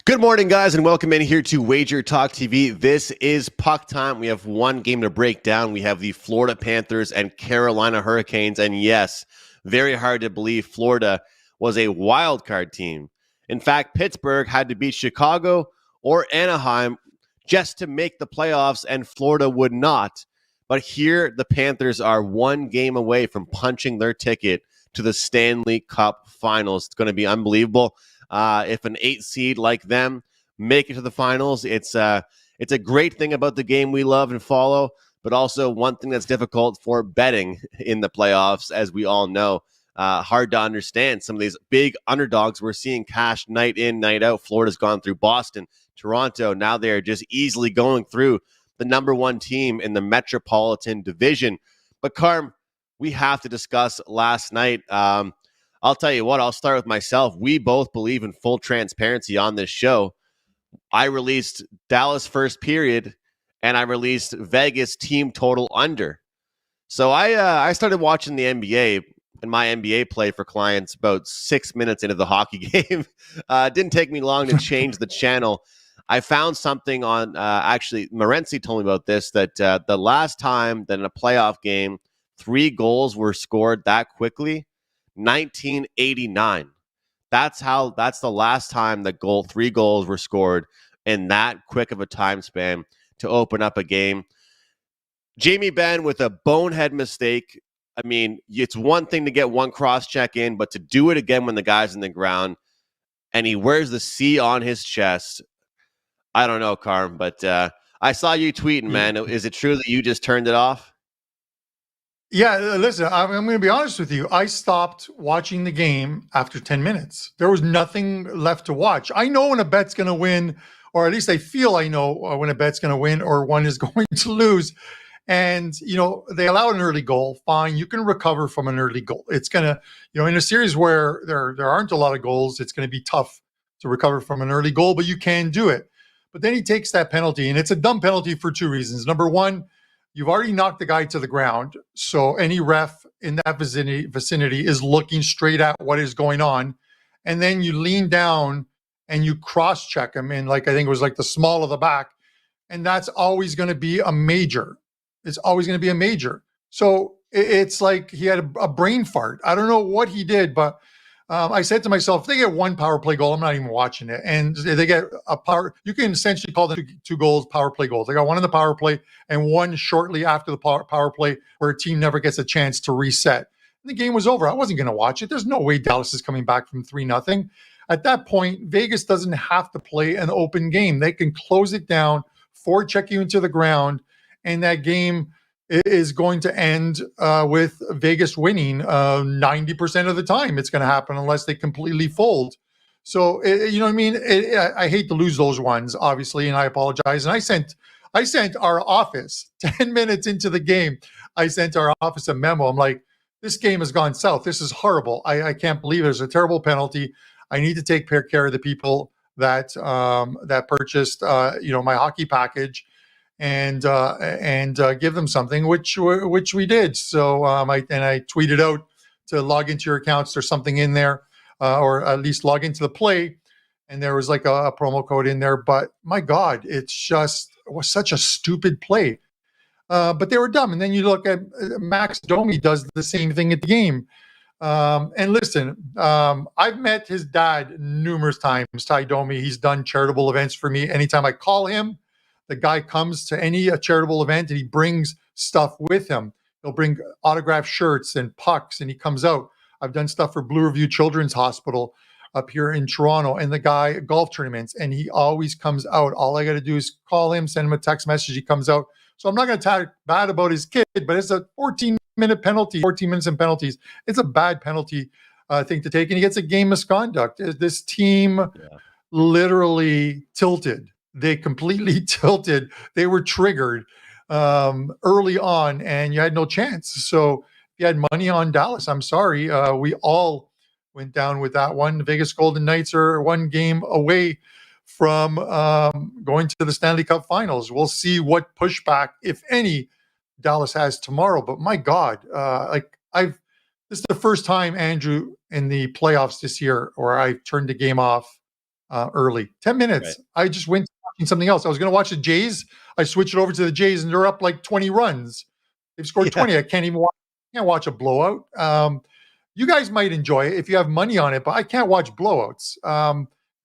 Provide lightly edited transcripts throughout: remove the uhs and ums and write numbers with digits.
Good morning, guys, and welcome in here to WagerTalk TV. This is puck time. We have one game to break down. We have the Florida Panthers and Carolina Hurricanes. And yes, very hard to believe Florida was a wild card team. In fact, Pittsburgh had to beat Chicago or Anaheim just to make the playoffs, and Florida would not. But here, the Panthers are one game away from punching their ticket to the Stanley Cup Finals. It's going to be unbelievable. If an 8 seed like them make it to the finals, it's a great thing about the game we love and follow, but also one thing that's difficult for betting in the playoffs, as we all know. Hard to understand. Some of these big underdogs we're seeing cash night in, night out. Florida's gone through Boston, Toronto. Now they're just easily going through the number one team in the Metropolitan Division. But Carm, we have to discuss last night. I'll tell you what, I'll start with myself. We both believe in full transparency on this show. I released Dallas first period, and I released Vegas team total under. So I started watching the NBA and my NBA play for clients about 6 minutes into the hockey game. It didn't take me long to change the channel. I found something on, actually, Morency told me about this, that the last time that in a playoff game, 3 goals were scored that quickly, 1989. That's the last time that 3 goals were scored in that quick of a time span to open up a game. Jamie Benn with a bonehead mistake. I mean, it's one thing to get one cross check in, but to do it again when the guy's in the ground and he wears the C on his chest. I don't know, Carm, but I saw you tweeting, man. Is it true that you just turned it off? Yeah, listen, I'm going to be honest with you. I stopped watching the game after 10 minutes. There was nothing left to watch. I know when a bet's going to win, or at least I feel I know when a bet's going to win or one is going to lose. And, they allow an early goal. Fine. You can recover from an early goal. It's going to, in a series where there aren't a lot of goals, it's going to be tough to recover from an early goal, but you can do it. But then he takes that penalty, and it's a dumb penalty for 2 reasons. Number one, you've already knocked the guy to the ground, so any ref in that vicinity is looking straight at what is going on. And then you lean down and you cross-check him in, I think it was the small of the back, and that's always going to be a major. It's always going to be a major. So it's like he had a brain fart. I don't know what he did, but I said to myself, if they get 1 power play goal, I'm not even watching it. And they get a power, you can essentially call them 2 goals, power play goals. They got 1 in the power play and 1 shortly after the power play where a team never gets a chance to reset. And the game was over. I wasn't going to watch it. There's no way Dallas is coming back from 3-0. At that point, Vegas doesn't have to play an open game. They can close it down, forecheck you into the ground, and that game is going to end with Vegas winning 90% of the time. It's going to happen unless they completely fold. So, you know what I mean? I hate to lose those ones, obviously, and I apologize. And I sent our office 10 minutes into the game. I sent our office a memo. I'm like, this game has gone south. This is horrible. I can't believe it. It's a terrible penalty. I need to take care of the people that purchased my hockey package and give them something, which we did. So I tweeted out to log into your accounts. There's something in there, or at least log into the play, and there was a promo code in there. But my God, it was such a stupid play. But they were dumb. And then you look at Max Domi does the same thing at the game. And listen, I've met his dad numerous times, Ty Domi. He's done charitable events for me. Anytime I call him, the guy comes to any charitable event and he brings stuff with him. He'll bring autographed shirts and pucks, and he comes out. I've done stuff for Blue Review Children's Hospital up here in Toronto, and the guy golf tournaments, and he always comes out. All I got to do is call him, send him a text message. He comes out. So I'm not going to talk bad about his kid, but it's a 14-minute penalty, 14 minutes in penalties. It's a bad penalty thing to take, and he gets a game misconduct. This team literally tilted. They completely tilted. They were triggered early on, and you had no chance. So if you had money on Dallas, I'm sorry. We all went down with that one. The Vegas Golden Knights are 1 game away from going to the Stanley Cup Finals. We'll see what pushback, if any, Dallas has tomorrow. But my God, this is the first time, Andrew, in the playoffs this year where I've turned the game off early. 10 minutes. Right. I just went watching something else. I was going to watch the Jays. I switched it over to the Jays, and they're up like 20 runs. They've scored Yeah. 20. I can't watch a blowout. You guys might enjoy it if you have money on it, but I can't watch blowouts.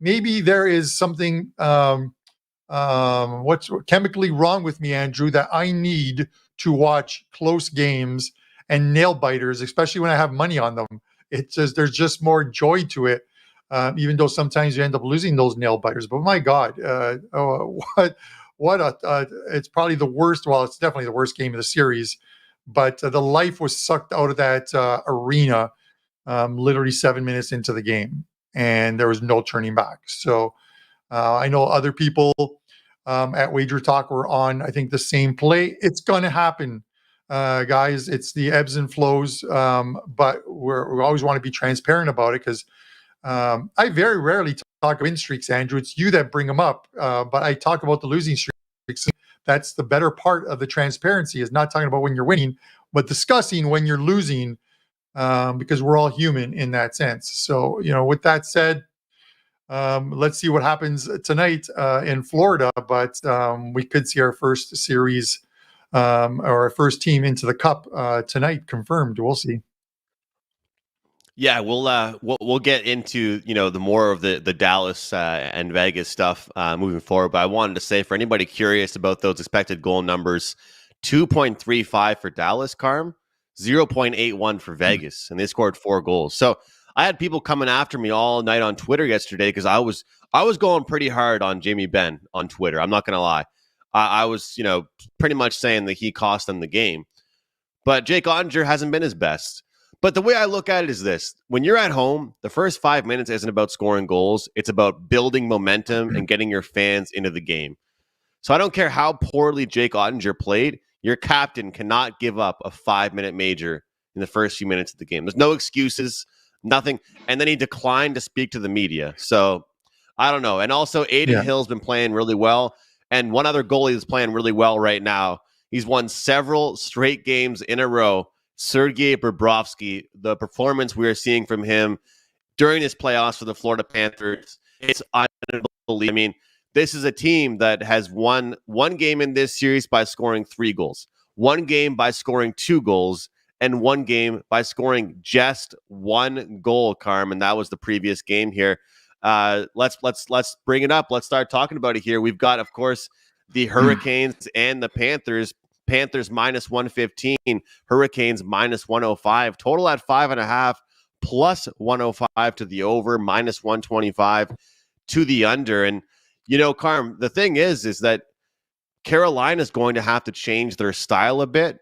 Maybe there is something what's chemically wrong with me, Andrew, that I need to watch close games and nail biters, especially when I have money on them. It's just there's just more joy to it, even though sometimes you end up losing those nail biters. But my God, what a it's probably the worst. Well, it's definitely the worst game of the series. But the life was sucked out of that arena literally 7 minutes into the game, and there was no turning back. So I know other people at WagerTalk were on, I think, the same play. It's going to happen, guys. It's the ebbs and flows, but we always want to be transparent about it because I very rarely talk win streaks, Andrew. It's you that bring them up, but I talk about the losing streaks. That's the better part of the transparency, is not talking about when you're winning, but discussing when you're losing, because we're all human in that sense. So, with that said, let's see what happens tonight in Florida, but we could see our first series or our first team into the Cup tonight confirmed. We'll see. Yeah, we'll get into the more of the Dallas and Vegas stuff moving forward. But I wanted to say, for anybody curious about those expected goal numbers, 2.35 for Dallas, Carm, 0.81 for Vegas, and they scored 4 goals. So I had people coming after me all night on Twitter yesterday because I was going pretty hard on Jamie Benn on Twitter. I'm not going to lie. I was pretty much saying that he cost them the game, but Jake Ottinger hasn't been his best. But the way I look at it is this: when you're at home, the first 5 minutes isn't about scoring goals. It's about building momentum and getting your fans into the game. So I don't care how poorly Jake Ottinger played. Your captain cannot give up a 5-minute major in the first few minutes of the game. There's no excuses, nothing. And then he declined to speak to the media. So I don't know. And also Aiden Hill's been playing really well. And one other goalie is playing really well right now. He's won several straight games in a row. Sergei Bobrovsky, the performance we are seeing from him during his playoffs for the Florida Panthers, it's unbelievable. I mean, this is a team that has won one game in this series by scoring 3 goals, one game by scoring 2 goals, and one game by scoring just 1 goal, Carm, and that was the previous game here. Let's bring it up. Let's start talking about it here. We've got, of course, the Hurricanes and the Panthers. Panthers minus 115, Hurricanes minus 105, total at 5.5, plus 105 to the over, minus 125 to the under. And, Carm, the thing is that Carolina's going to have to change their style a bit,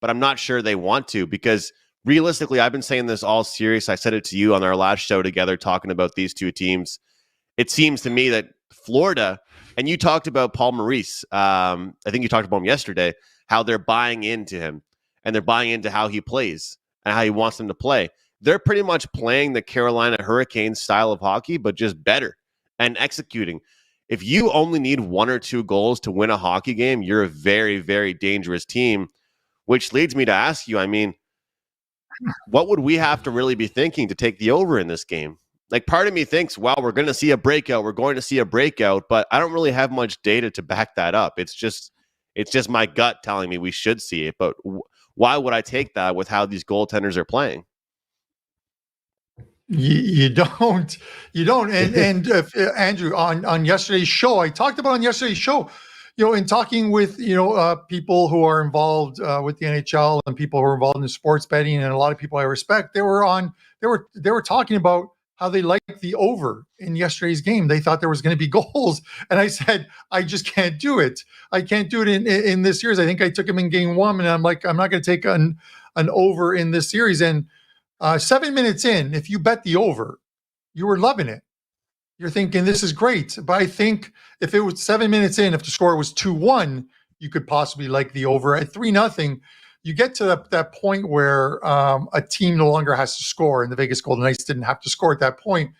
but I'm not sure they want to, because realistically, I've been saying this all series. I said it to you on our last show together, talking about these two teams. It seems to me that Florida, and you talked about Paul Maurice, I think you talked about him yesterday, how they're buying into him and they're buying into how he plays and how he wants them to play. They're pretty much playing the Carolina Hurricanes style of hockey, but just better and executing. If you only need 1 or 2 goals to win a hockey game, you're a very, very dangerous team, which leads me to ask you, I mean, what would we have to really be thinking to take the over in this game? Like, part of me thinks, well, we're going to see a breakout. We're going to see a breakout, but I don't really have much data to back that up. It's just my gut telling me we should see it. But why would I take that with how these goaltenders are playing? You don't. And Andrew, on yesterday's show, I talked about on yesterday's show, in talking with, people who are involved with the NHL and people who are involved in sports betting, and a lot of people I respect, they were talking about how they liked the over in yesterday's game. They thought there was going to be goals. And I said, I just can't do it. I can't do it in this series. I think I took him in game 1, and I'm like, I'm not going to take an over in this series. And 7 minutes in, if you bet the over, you were loving it. You're thinking, this is great. But I think if it was 7 minutes in, if the score was 2-1, you could possibly like the over. At 3-0, you get to that point where a team no longer has to score, and the Vegas Golden Knights didn't have to score at that point.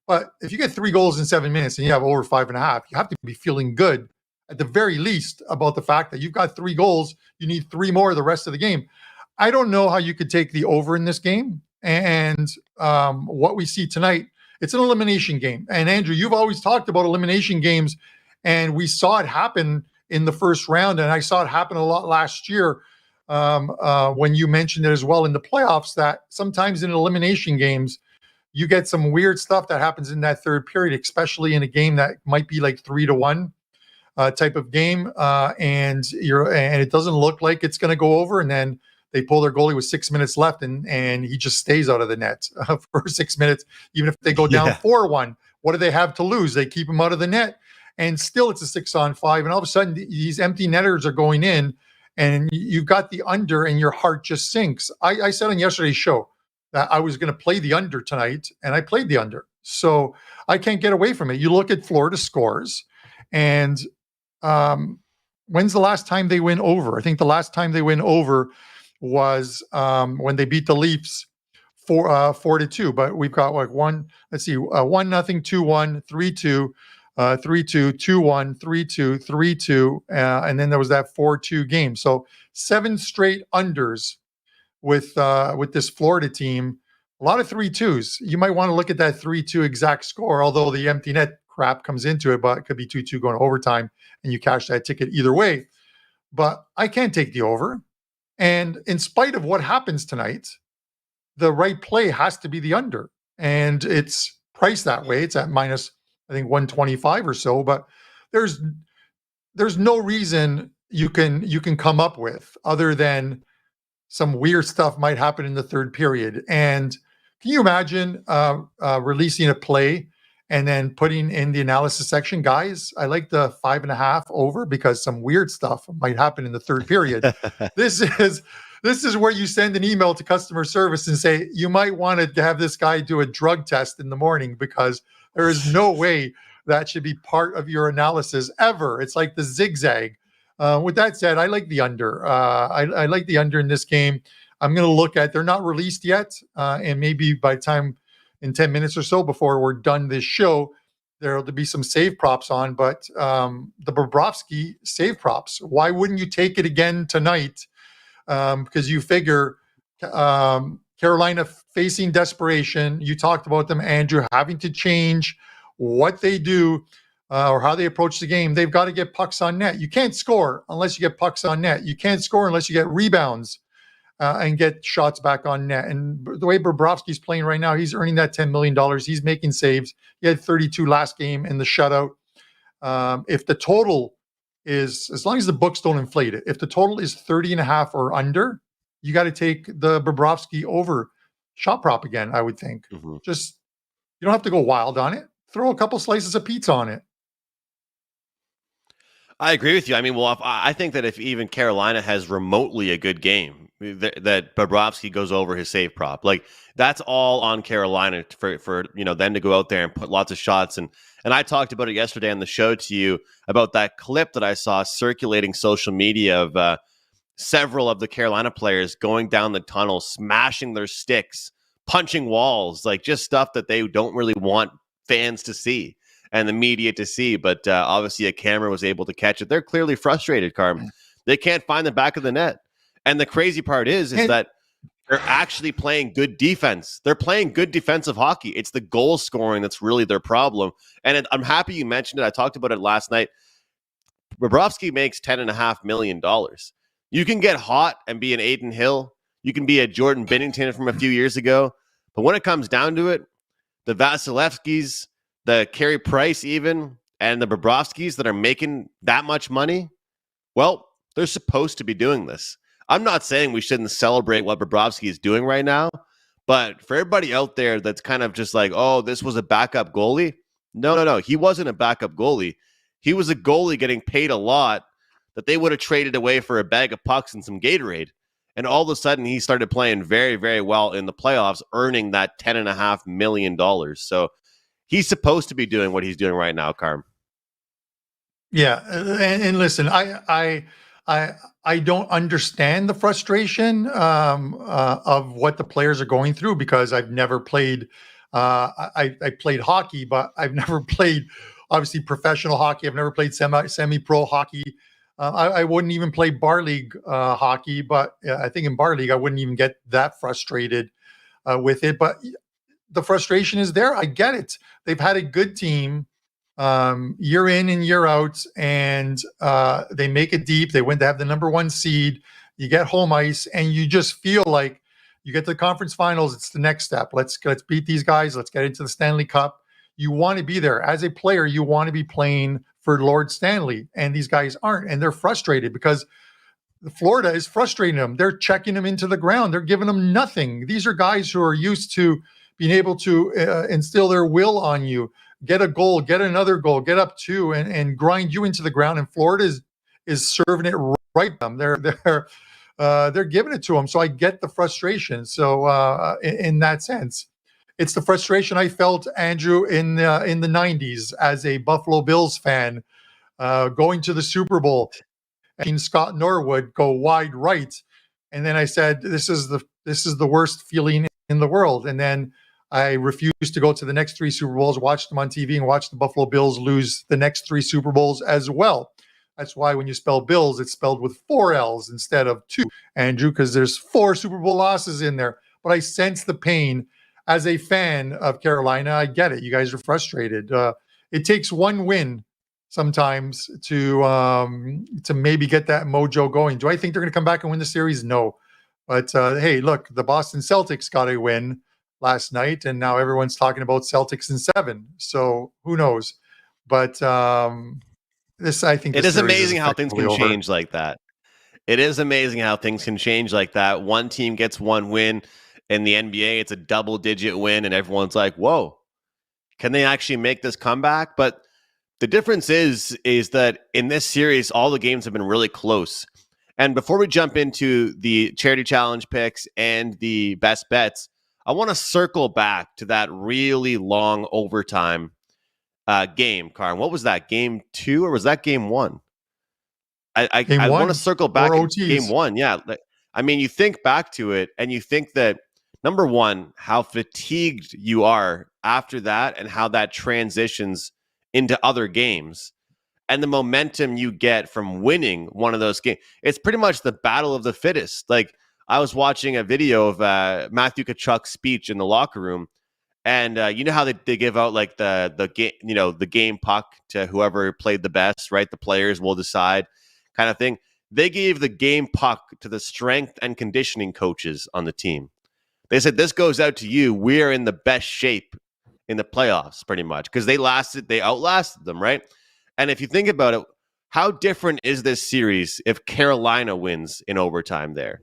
But if you get 3 goals in 7 minutes and you have over 5.5, you have to be feeling good at the very least about the fact that you've got 3 goals. You need 3 more the rest of the game. I don't know how you could take the over in this game. And what we see tonight, It's an elimination game. And Andrew, you've always talked about elimination games, and we saw it happen in the first round, and I saw it happen a lot last year when you mentioned it as well in the playoffs, that sometimes in elimination games, you get some weird stuff that happens in that third period, especially in a game that might be like 3-1 type of game, and it doesn't look like it's going to go over, and then they pull their goalie with 6 minutes left, and he just stays out of the net for 6 minutes, even if they go down 4-1. What do they have to lose? They keep him out of the net, and still it's a 6-on-5, and all of a sudden these empty netters are going in, and you've got the under, and your heart just sinks. I said on yesterday's show that I was going to play the under tonight, and I played the under. So I can't get away from it. You look at Florida scores, and when's the last time they win over? I think the last time they win over was when they beat the Leafs 4-2. But we've got like 1-0, 2-1, 3-2. 3-2, 2-1, 3-2, 3-2, and then there was that 4-2 game. So 7 straight unders with this Florida team. A lot of 3-2s. You might want to look at that 3-2 exact score, although the empty net crap comes into it, but it could be 2-2 going to overtime, and you cash that ticket either way. But I can't take the over. And in spite of what happens tonight, the right play has to be the under. And it's priced that way. It's at minus, I think, 125 or so, but there's no reason you can come up with other than some weird stuff might happen in the third period. And can you imagine releasing a play and then putting in the analysis section, guys, I like the 5.5 over because some weird stuff might happen in the third period. This is where you send an email to customer service and say, you might want to have this guy do a drug test in the morning, because there is no way that should be part of your analysis ever. It's like the zigzag. With that said, I like the under. I like the under in this game. I'm going to look at, they're not released yet. And maybe by the time in 10 minutes or so before we're done this show, there'll be some save props on. But the Bobrovsky save props, why wouldn't you take it again tonight? Because you figure Carolina facing desperation. You talked about them, Andrew, having to change what they do or how they approach the game. They've got to get pucks on net. You can't score unless you get pucks on net. You can't score unless you get rebounds and get shots back on net. And the way Bobrovsky's playing right now, he's earning that $10 million. He's making saves. He had 32 last game in the shutout. If the total is, as long as the books don't inflate it, if the total is 30.5 or under, you got to take the Bobrovsky over shot prop again, I would think. Mm-hmm. Just, you don't have to go wild on it. Throw a couple slices of pizza on it. I agree with you. I mean, well, I think that if even Carolina has remotely a good game, that Bobrovsky goes over his save prop. Like, that's all on Carolina for them to go out there and put lots of shots. And I talked about it yesterday on the show to you about that clip that I saw circulating social media of several of the Carolina players going down the tunnel, smashing their sticks, punching walls, like just stuff that they don't really want fans to see and the media to see. But obviously a camera was able to catch it. They're clearly frustrated, Carm. They can't find the back of the net. And the crazy part is that they're actually playing good defense. They're playing good defensive hockey. It's the goal scoring that's really their problem. And I'm happy you mentioned it. I talked about it last night. Bobrovsky makes $10.5 million. You can get hot and be an Aiden Hill. You can be a Jordan Binnington from a few years ago. But when it comes down to it, the Vasilevskys, the Carey Price even, and the Bobrovskys that are making that much money, well, they're supposed to be doing this. I'm not saying we shouldn't celebrate what Bobrovsky is doing right now, but for everybody out there that's kind of just like, oh, this was a backup goalie. No. He wasn't a backup goalie. He was a goalie getting paid a lot that they would have traded away for a bag of pucks and some Gatorade. And all of a sudden, he started playing very, very well in the playoffs, earning that $10.5 million. So he's supposed to be doing what he's doing right now, Carm. Yeah, and listen, I don't understand the frustration of what the players are going through, because I've never played. I played hockey, but I've never played obviously professional hockey. I've never played semi-pro hockey. I wouldn't even play bar league hockey, but I think in bar league I wouldn't even get that frustrated with it. But the frustration is there. I get it. They've had a good team year in and year out, and they make it deep. They win to have the number one seed. You get home ice, and you just feel like you get to the conference finals. It's the next step. Let's beat these guys. Let's get into the Stanley Cup. You want to be there as a player. You want to be playing for Lord Stanley, and these guys aren't, and they're frustrated because Florida is frustrating them. They're checking them into the ground. They're giving them nothing. These are guys who are used to being able to instill their will on you, get a goal, get another goal, get up two, and grind you into the ground. And Florida is serving it right to them. They're giving it to them. So I get the frustration. So in that sense, it's the frustration I felt, Andrew, in the 90s as a Buffalo Bills fan, going to the Super Bowl and Scott Norwood go wide right. And then I said, this is the worst feeling in the world. And then I refused to go to the next three Super Bowls, watch them on TV, and watch the Buffalo Bills lose the next three Super Bowls as well. That's why when you spell Bills, it's spelled with 4 L's instead of 2, Andrew, because there's 4 Super Bowl losses in there. But I sense the pain as a fan of Carolina. I get it. You guys are frustrated. It takes one win sometimes to maybe get that mojo going. Do I think they're going to come back and win the series? No. But hey, look, the Boston Celtics got a win last night, and now everyone's talking about Celtics in 7. So who knows? But I think it is amazing how things can change like that. It is amazing how things can change like that. One team gets one win in the NBA. It's a double-digit win, and everyone's like, whoa, can they actually make this comeback? But the difference is that in this series, all the games have been really close. And before we jump into the Charity Challenge picks and the best bets, I want to circle back to that really long overtime game, Carm. What was that, game 2 or was that game 1? I want to circle back to game 1. Yeah. I mean, you think back to it and you think that, number one, how fatigued you are after that and how that transitions into other games and the momentum you get from winning one of those games. It's pretty much the battle of the fittest. Like, I was watching a video of Matthew Tkachuk's speech in the locker room, and you know how they give out like the game, the game puck to whoever played the best, right? The players will decide, kind of thing. They gave the game puck to the strength and conditioning coaches on the team. They said, this goes out to you. We're in the best shape in the playoffs, pretty much, because they outlasted them, right? And if you think about it, how different is this series if Carolina wins in overtime there?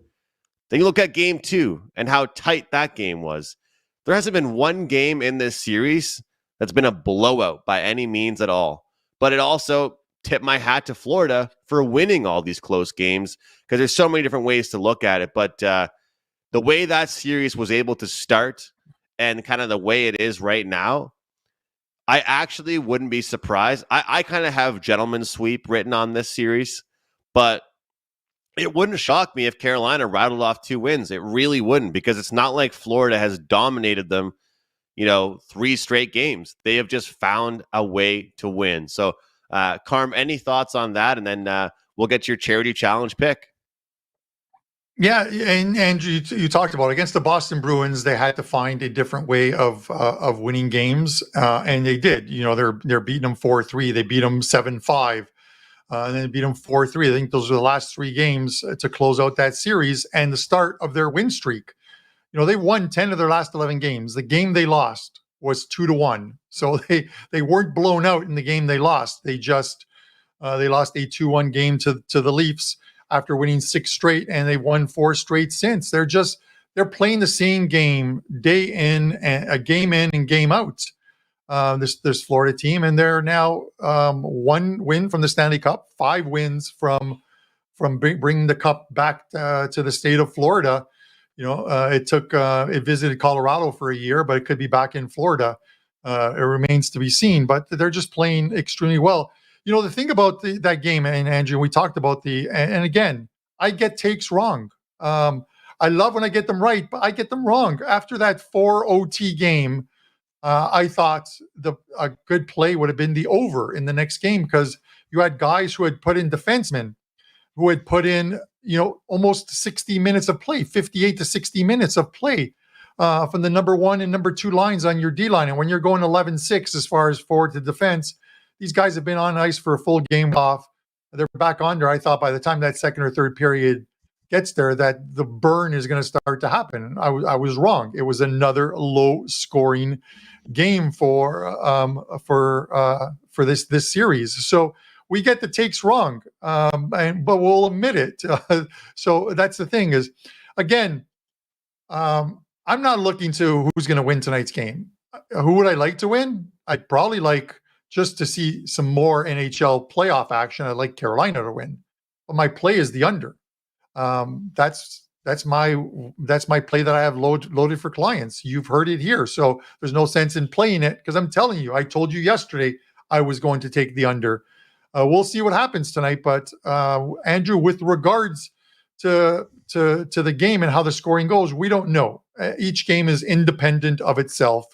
Then you look at game 2 and how tight that game was. There hasn't been one game in this series that's been a blowout by any means at all. But it also tipped my hat to Florida for winning all these close games, because there's so many different ways to look at it. But the way that series was able to start and kind of the way it is right now, I actually wouldn't be surprised. I kind of have gentleman's sweep written on this series, but it wouldn't shock me if Carolina rattled off 2 wins. It really wouldn't, because it's not like Florida has dominated them, 3 straight games. They have just found a way to win. So, Carm, any thoughts on that? And then we'll get your Charity Challenge pick. Yeah, and you talked about it. Against the Boston Bruins, they had to find a different way of winning games, and they did. They're beating them 4-3. They beat them 7-5, and then beat them 4-3. I think those are the last 3 games to close out that series and the start of their win streak. They won 10 of their last 11 games. The game they lost was 2-1, so they weren't blown out in the game they lost. They just they lost a 2-1 game to the Leafs after winning 6 straight, and they won 4 straight since. They're playing the same game day in and game in and game out. This Florida team, and they're now 1 win from the Stanley Cup, 5 wins from bringing the cup back to the state of Florida. It visited Colorado for a year, but it could be back in Florida. It remains to be seen, but they're just playing extremely well. The thing about that game, and Andrew, we talked about and again, I get takes wrong. I love when I get them right, but I get them wrong. After that 4 OT game, I thought a good play would have been the over in the next game, because you had guys who had put in defensemen who had put in, almost 60 minutes of play, 58 to 60 minutes of play. from the number 1 and number 2 lines on your D line. And when you're going 11-6 as far as forward to defense, these guys have been on ice for a full game off. They're back under. I thought by the time that second or third period gets there, that the burn is going to start to happen. I was wrong. It was another low scoring game for this series. So we get the takes wrong, but we'll admit it. So that's the thing is, again, I'm not looking to who's going to win tonight's game. Who would I like to win? I'd probably like just to see some more NHL playoff action. I'd like Carolina to win, but my play is the under. That's my play that I have loaded for clients. You've heard it here, so there's no sense in playing it because I'm telling you. I told you yesterday I was going to take the under. We'll see what happens tonight, but Andrew, with regards to the game and how the scoring goes, we don't know. Each game is independent of itself.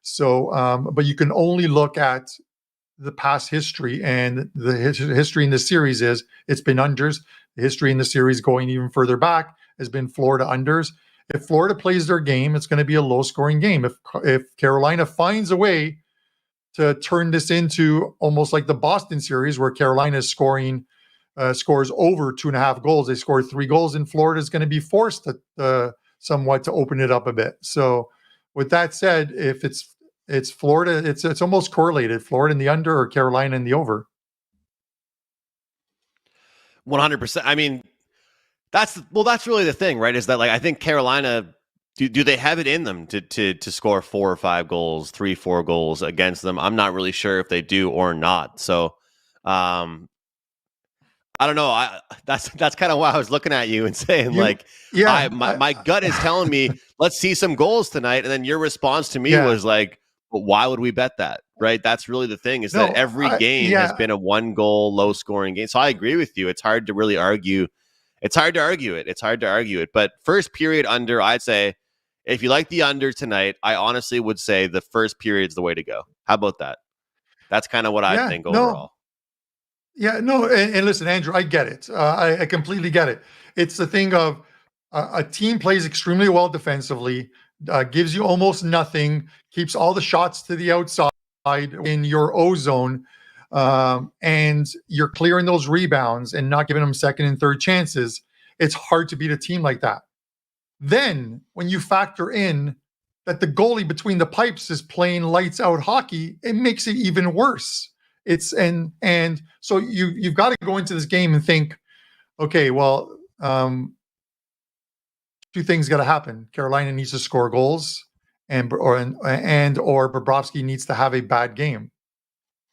So, but you can only look at the past history, and the history in the series is it's been unders. The history in the series going even further back has been Florida unders. If Florida plays their game, it's going to be a low-scoring game. If Carolina finds a way to turn this into almost like the Boston series, where Carolina is scores over 2.5 goals, they score 3 goals, and Florida is going to be forced to somewhat to open it up a bit. So, with that said, if it's Florida, it's almost correlated. Florida in the under or Carolina in the over. 100%. I mean, that's really the thing, right? Is that, like, I think Carolina, do they have it in them to score 4 or 5 goals, 3-4 goals against them? I'm not really sure if they do or not. So, I don't know. That's kind of why I was looking at you and saying, my gut is telling me let's see some goals tonight, and then your response to me was like, but why would we bet that? Right? That's really the thing, is that every game has been a 1-goal, low-scoring game. So I agree with you. It's hard to really argue. It's hard to argue it. But first period under, I'd say, if you like the under tonight, I honestly would say the first period's the way to go. How about that? That's kind of what I think overall. Yeah, no, and listen, Andrew, I get it. I completely get it. It's the thing of a team plays extremely well defensively, gives you almost nothing, keeps all the shots to the outside in your O zone, and you're clearing those rebounds and not giving them second and third chances. It's hard to beat a team like that. Then, when you factor in that the goalie between the pipes is playing lights out hockey, it makes it even worse. It's and so you've got to go into this game and think, okay, well, 2 things got to happen. Carolina needs to score goals, or Bobrovsky needs to have a bad game.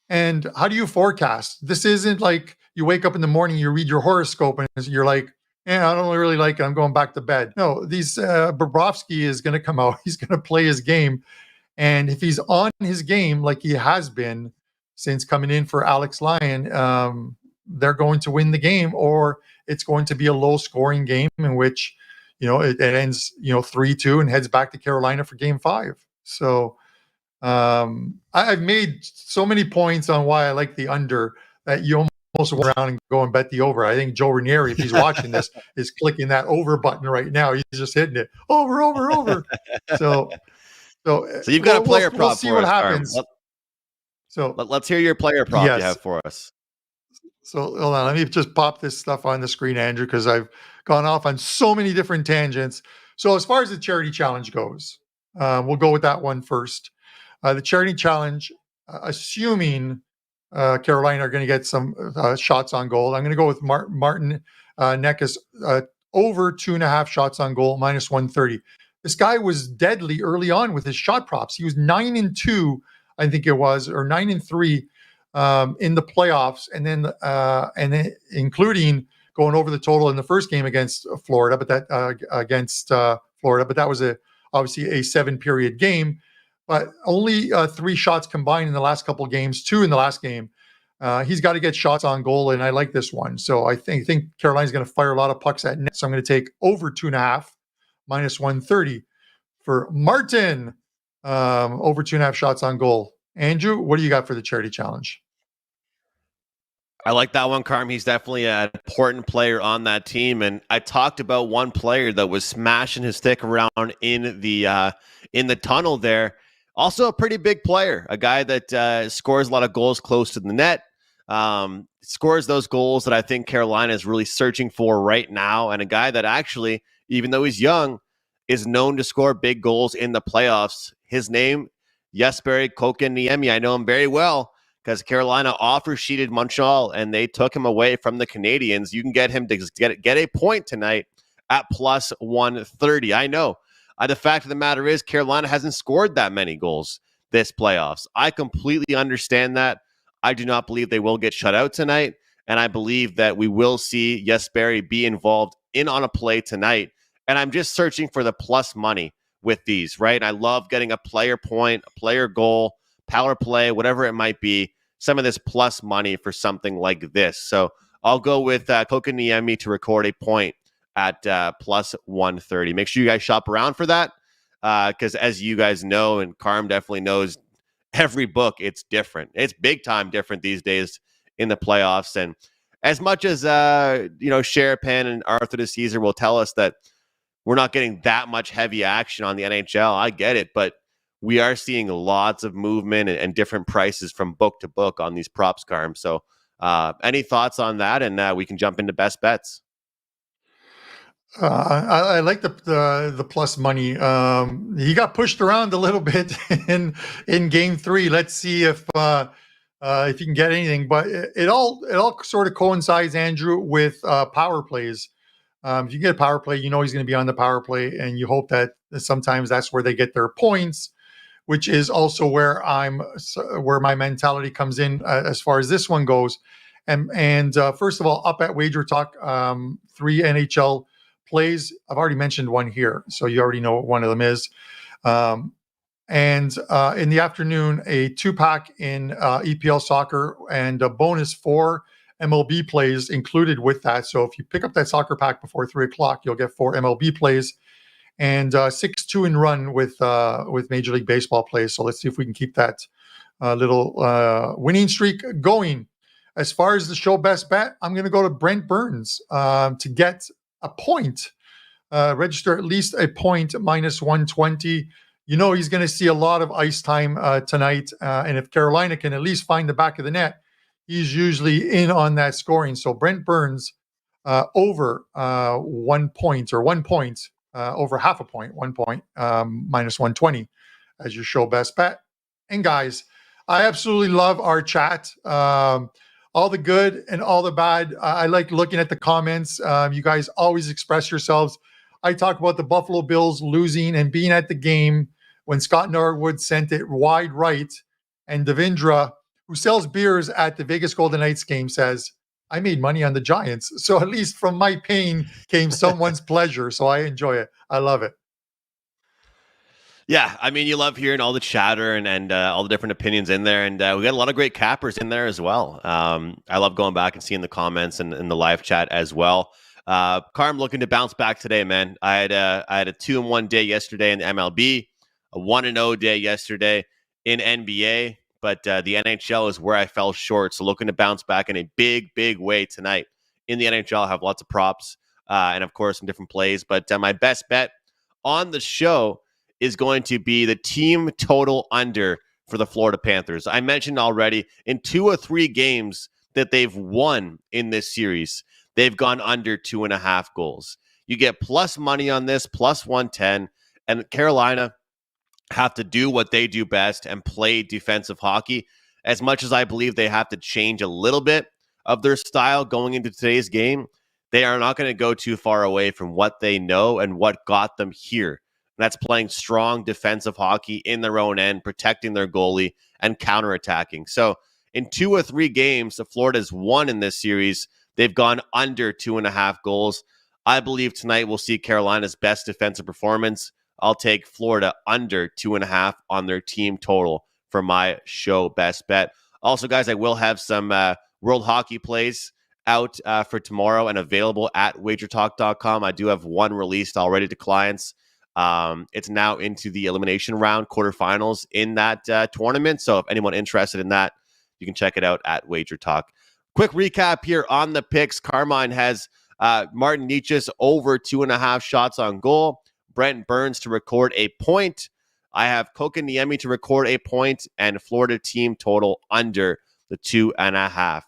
And how do you forecast? This isn't like you wake up in the morning, you read your horoscope, and you're like, yeah, I don't really like it, I'm going back to bed. No, Bobrovsky is going to come out. He's going to play his game. And if he's on his game like he has been since coming in for Alex Lyon, they're going to win the game, or it's going to be a low-scoring game in which, it ends, 3-2 and heads back to Carolina for Game 5. So I've made so many points on why I like the under that you almost go around and go and bet the over. I think Joe Ranieri, if he's watching this, is clicking that over button right now. He's just hitting it over. So you've got a player prop. We'll see what happens. Let's hear your player prop you have for us. So hold on, let me just pop this stuff on the screen, Andrew, because I've gone off on so many different tangents. So as far as the charity challenge goes, we'll go with that one first. The charity challenge, assuming Carolina are going to get some shots on goal, I'm going to go with Martin Necas over 2.5 shots on goal, minus 130. This guy was deadly early on with his shot props. He was 9-2, I think it was, or 9-3 in the playoffs, and then including going over the total in the first game against Florida, but that was obviously a 7-period game. But only 3 shots combined in the last couple of games, 2 in the last game. He's got to get shots on goal, and I like this one. So I think Carolina's going to fire a lot of pucks at net. So I'm going to take over 2.5, minus 130 for Martin, over 2.5 shots on goal. Andrew, what do you got for the charity challenge? I like that one, Carm. He's definitely an important player on that team. And I talked about one player that was smashing his stick around in the tunnel there. Also a pretty big player, a guy that scores a lot of goals close to the net, scores those goals that I think Carolina is really searching for right now, and a guy that actually, even though he's young, is known to score big goals in the playoffs. His name, Jesperi Kotkaniemi. I know him very well because Carolina offer sheeted Montreal and they took him away from the Canadians. You can get him to get a point tonight at plus 130. I know. The fact of the matter is Carolina hasn't scored that many goals this playoffs. I completely understand that. I do not believe they will get shut out tonight, and I believe that we will see Jesperi be involved in on a play tonight. And I'm just searching for the plus money with these, right? I love getting a player point, a player goal, power play, whatever it might be, some of this plus money for something like this. So I'll go with Kotkaniemi to record a point at plus 130. Make sure you guys shop around for that because as you guys know, and Carm definitely knows, every book, it's different. It's big time different these days in the playoffs. And as much as, Sherapan and Arthur de Caesar will tell us that we're not getting that much heavy action on the NHL, I get it, but we are seeing lots of movement and different prices from book to book on these props, Carm. So any thoughts on that? And we can jump into best bets. I like the plus money. He got pushed around a little bit in game 3. Let's see if you can get anything. But it all sort of coincides, Andrew, with power plays. If you get a power play, you know he's going to be on the power play, and you hope that sometimes that's where they get their points, which is also where my mentality comes in as far as this one goes. And first of all, up at WagerTalk, 3 NHL plays. I've already mentioned one here, so you already know what one of them is. And in the afternoon, a 2-pack in EPL soccer and a bonus 4 MLB plays included with that. So if you pick up that soccer pack before 3:00, you'll get 4 MLB plays and 6 2-and-run with Major League Baseball plays. So let's see if we can keep that little winning streak going. As far as the show best bet, I'm going to go to Brent Burns to get a point, register at least a point, minus 120. You know he's going to see a lot of ice time tonight, and if Carolina can at least find the back of the net, he's usually in on that scoring. So Brent Burns over 1 point or 1 point, over half a point, 1 point, minus 120 as your show best bet. And guys, I absolutely love our chat. All the good and all the bad. I like looking at the comments. You guys always express yourselves. I talk about the Buffalo Bills losing and being at the game when Scott Norwood sent it wide right. And Devindra, who sells beers at the Vegas Golden Knights game, says, I made money on the Giants. So at least from my pain came someone's pleasure. So I enjoy it. I love it. Yeah, I mean, you love hearing all the chatter and all the different opinions in there, and we got a lot of great cappers in there as well. I love going back and seeing the comments and the live chat as well. Carm looking to bounce back today, man. I had a 2-1 day yesterday in the MLB, a 1-0 day yesterday in NBA, but the NHL is where I fell short. So looking to bounce back in a big way tonight in the NHL. I have lots of props and of course some different plays, but my best bet on the show is going to be the team total under for the Florida Panthers. I mentioned already in 2 or 3 games that they've won in this series, they've gone under 2.5 goals. You get plus money on this, plus 110, and Carolina have to do what they do best and play defensive hockey. As much as I believe they have to change a little bit of their style going into today's game, they are not going to go too far away from what they know and what got them here. That's playing strong defensive hockey in their own end, protecting their goalie and counterattacking. So in 2 or 3 games, the Florida's won in this series. They've gone under 2.5 goals. I believe tonight we'll see Carolina's best defensive performance. I'll take Florida under 2.5 on their team total for my show best bet. Also, guys, I will have some World Hockey plays out for tomorrow and available at WagerTalk.com. I do have one released already to clients. It's now into the elimination round quarterfinals in that tournament. So if anyone interested in that, you can check it out at WagerTalk. Quick recap here on the picks. Carmine has Martin Necas over 2.5 shots on goal. Brent Burns to record a point. I have Kokaniemi to record a point, and Florida team total under the 2.5.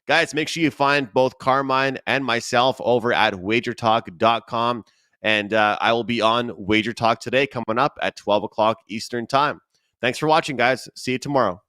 Guys, make sure you find both Carmine and myself over at WagerTalk.com. And I will be on Wager Talk today coming up at 12 o'clock Eastern time. Thanks for watching, guys. See you tomorrow.